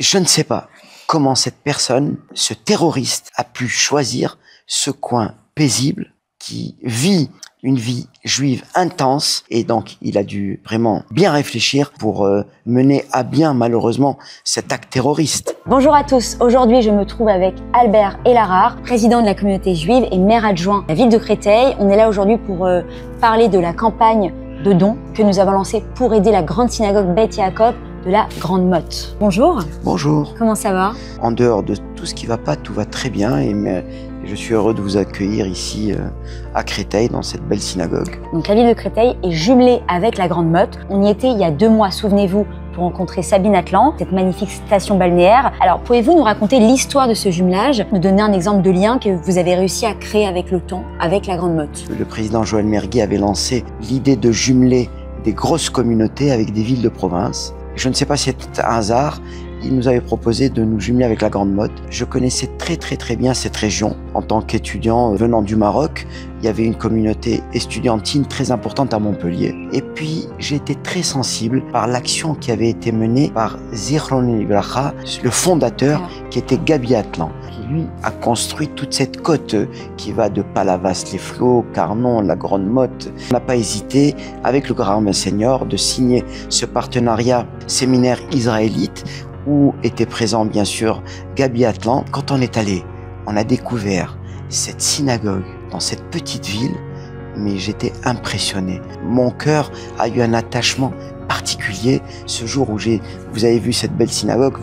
Je ne sais pas comment cette personne, ce terroriste, a pu choisir ce coin paisible qui vit une vie juive intense, et donc il a dû vraiment bien réfléchir pour mener à bien malheureusement cet acte terroriste. Bonjour à tous, aujourd'hui je me trouve avec Albert Elharrar, président de la communauté juive et maire adjoint de la ville de Créteil. On est là aujourd'hui pour parler de la campagne de dons que nous avons lancée pour aider la grande synagogue Beth Yaakov de la Grande Motte. Bonjour. Bonjour. Comment ça va? En dehors de tout ce qui va pas, tout va très bien, et je suis heureux de vous accueillir ici à Créteil, dans cette belle synagogue. Donc la ville de Créteil est jumelée avec la Grande Motte. On y était il y a 2 mois, souvenez-vous, pour rencontrer Sabine Atlan, cette magnifique station balnéaire. Alors, pouvez-vous nous raconter l'histoire de ce jumelage, nous donner un exemple de lien que vous avez réussi à créer avec le temps, avec la Grande Motte? Le président Joël Mergui avait lancé l'idée de jumeler des grosses communautés avec des villes de province. Je ne sais pas si c'est un hasard, il nous avait proposé de nous jumeler avec la Grande Motte. Je connaissais très bien cette région. En tant qu'étudiant venant du Maroc, il y avait une communauté estudiantine très importante à Montpellier. Et puis, j'ai été très sensible par l'action qui avait été menée par Zichron Livracha, le fondateur, qui était Gabi Atlan, qui lui a construit toute cette côte qui va de Palavas-les-Flots, Carnon, la Grande Motte. On n'a pas hésité, avec le Grand Seigneur, de signer ce partenariat séminaire israélite, où était présent bien sûr Gabi Atlan. Quand on est allé, on a découvert cette synagogue dans cette petite ville, mais j'étais impressionné. Mon cœur a eu un attachement particulier ce jour où vous avez vu cette belle synagogue,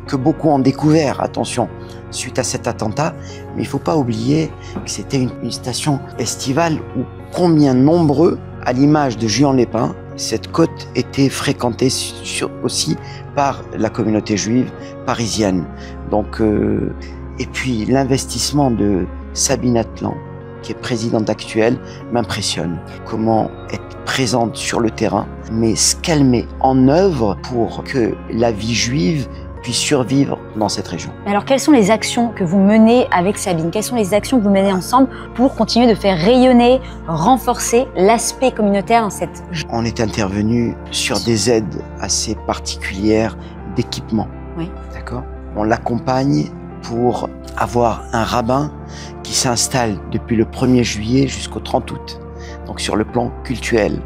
que beaucoup ont découvert, attention, suite à cet attentat, mais il ne faut pas oublier que c'était une station estivale où combien nombreux, à l'image de Juan-les-Pins, cette côte était fréquentée aussi par la communauté juive parisienne. Donc, et puis l'investissement de Sabine Atlan, qui est présidente actuelle, m'impressionne. Comment être présente sur le terrain, mais ce qu'elle met en œuvre pour que la vie juive puisse survivre dans cette région. Alors, quelles sont les actions que vous menez avec Sabine? Quelles sont les actions que vous menez ensemble pour continuer de faire rayonner, renforcer l'aspect communautaire dans cette... On est intervenu sur des aides assez particulières d'équipement. Oui. D'accord. On l'accompagne pour avoir un rabbin qui s'installe depuis le 1er juillet jusqu'au 30 août. Donc sur le plan cultuel.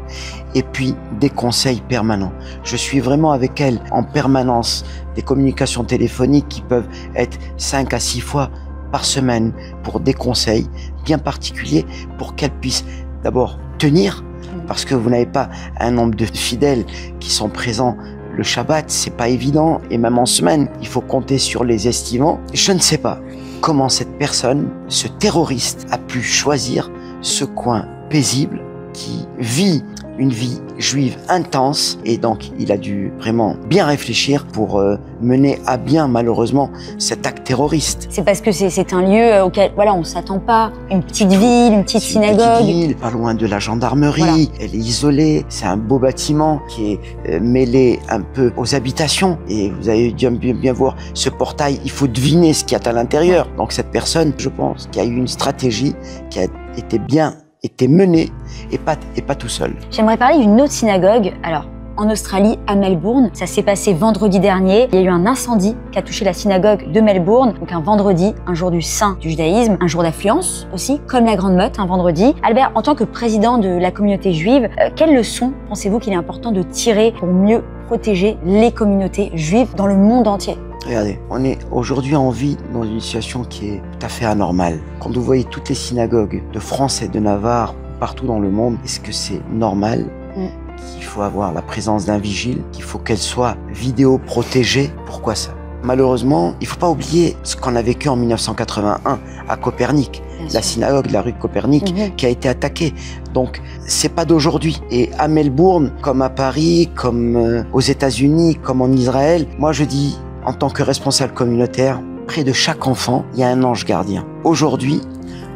Et puis des conseils permanents. Je suis vraiment avec elle en permanence, des communications téléphoniques qui peuvent être 5 à 6 fois par semaine pour des conseils bien particuliers pour qu'elle puisse d'abord tenir, parce que vous n'avez pas un nombre de fidèles qui sont présents le Shabbat, c'est pas évident, et même en semaine, il faut compter sur les estivants. Je ne sais pas comment cette personne, ce terroriste, a pu choisir ce coin paisible qui vit une vie juive intense, et donc il a dû vraiment bien réfléchir pour mener à bien malheureusement cet acte terroriste. C'est parce que c'est un lieu auquel on ne s'attend pas, une petite ville, une petite synagogue. Une petite ville, pas loin de la gendarmerie, voilà. Elle est isolée, c'est un beau bâtiment qui est mêlé un peu aux habitations, et vous avez dû bien voir ce portail, il faut deviner ce qu'il y a à l'intérieur. Donc cette personne, je pense, qui a eu une stratégie qui a été menée et pas tout seul. J'aimerais parler d'une autre synagogue. Alors, en Australie, à Melbourne, ça s'est passé vendredi dernier. Il y a eu un incendie qui a touché la synagogue de Melbourne. Donc un vendredi, un jour du saint du judaïsme, un jour d'affluence aussi, comme la Grande Motte, un vendredi. Albert, en tant que président de la communauté juive, quelles leçons pensez-vous qu'il est important de tirer pour mieux protéger les communautés juives dans le monde entier? Regardez, on est aujourd'hui en vie dans une situation qui est tout à fait anormale. Quand vous voyez toutes les synagogues de France et de Navarre partout dans le monde, est-ce que c'est normal qu'il faut avoir la présence d'un vigile, qu'il faut qu'elle soit vidéo protégée? Pourquoi ça? Malheureusement, il ne faut pas oublier ce qu'on a vécu en 1981 à Copernic, la synagogue de la rue de Copernic qui a été attaquée. Donc, c'est pas d'aujourd'hui. Et à Melbourne, comme à Paris, comme aux États-Unis, comme en Israël, moi je dis, en tant que responsable communautaire, près de chaque enfant, il y a un ange gardien. Aujourd'hui,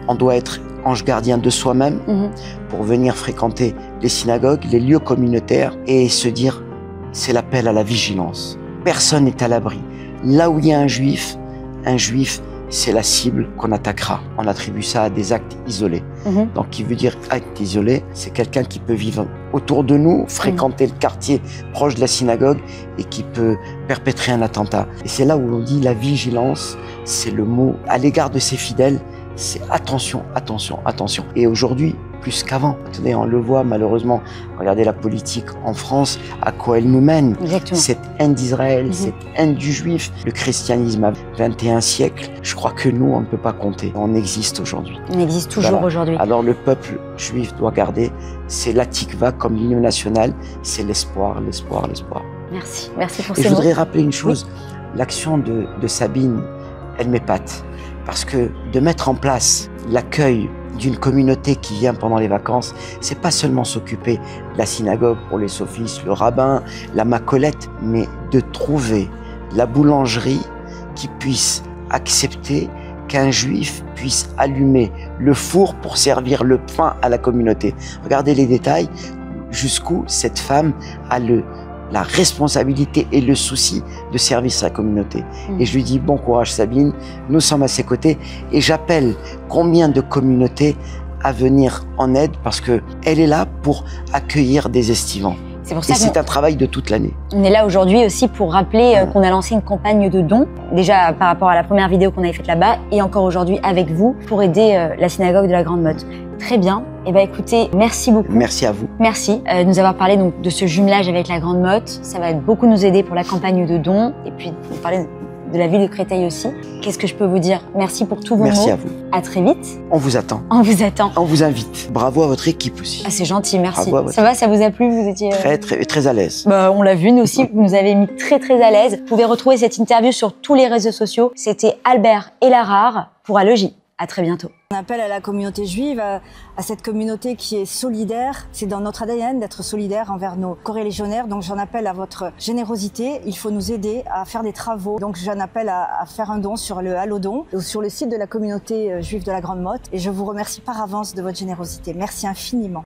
on doit être ange gardien de soi-même pour venir fréquenter les synagogues, les lieux communautaires, et se dire, c'est l'appel à la vigilance. Personne n'est à l'abri. Là où il y a un juif c'est la cible qu'on attaquera. On attribue ça à des actes isolés. Donc, qui veut dire acte isolé, c'est quelqu'un qui peut vivre autour de nous, fréquenter le quartier proche de la synagogue et qui peut perpétrer un attentat. Et c'est là où on dit la vigilance, c'est le mot à l'égard de ses fidèles, c'est attention, attention, attention. Et aujourd'hui, plus qu'avant. Attendez, on le voit malheureusement. Regardez la politique en France, à quoi elle nous mène. Exactement. Cette haine d'Israël, cette haine du juif. Le christianisme a 21 siècles. Je crois que nous, on ne peut pas compter. On existe aujourd'hui. On existe toujours aujourd'hui. Alors le peuple juif doit garder, c'est la tikva comme l'hymne national, c'est l'espoir, l'espoir, l'espoir. Merci, merci pour Et ces je mots. voudrais rappeler une chose, l'action de Sabine, elle m'épate. Parce que de mettre en place l'accueil d'une communauté qui vient pendant les vacances, c'est pas seulement s'occuper de la synagogue pour les sophistes, le rabbin, la macolette, mais de trouver la boulangerie qui puisse accepter qu'un juif puisse allumer le four pour servir le pain à la communauté. Regardez les détails, jusqu'où cette femme a la responsabilité et le souci de servir sa communauté. Et je lui dis bon courage Sabine, nous sommes à ses côtés et j'appelle combien de communautés à venir en aide parce que elle est là pour accueillir des estivants. C'est pour ça et c'est un travail de toute l'année. On est là aujourd'hui aussi pour rappeler qu'on a lancé une campagne de dons, déjà par rapport à la première vidéo qu'on avait faite là-bas et encore aujourd'hui avec vous pour aider la synagogue de la Grande Motte. Très bien. Eh ben écoutez, merci beaucoup. Merci à vous. Merci de nous avoir parlé donc de ce jumelage avec la Grande Motte. Ça va beaucoup nous aider pour la campagne de dons et puis nous parler de la ville de Créteil aussi. Qu'est-ce que je peux vous dire? Merci pour tous vos mots. Merci à vous. À très vite. On vous attend. On vous attend. On vous invite. Bravo à votre équipe aussi. Ah, c'est gentil, merci. Bravo à votre Ça va, ça vous a plu? Vous étiez très à l'aise. Bah, on l'a vu, nous aussi, vous nous avez mis très à l'aise. Vous pouvez retrouver cette interview sur tous les réseaux sociaux. C'était Albert Elarard pour Alogie. À très bientôt. On appelle à la communauté juive, à cette communauté qui est solidaire. C'est dans notre ADN d'être solidaire envers nos corélégionnaires. Donc j'en appelle à votre générosité. Il faut nous aider à faire des travaux. Donc j'en appelle à faire un don sur le Allodon ou sur le site de la communauté juive de la Grande Motte. Et je vous remercie par avance de votre générosité. Merci infiniment.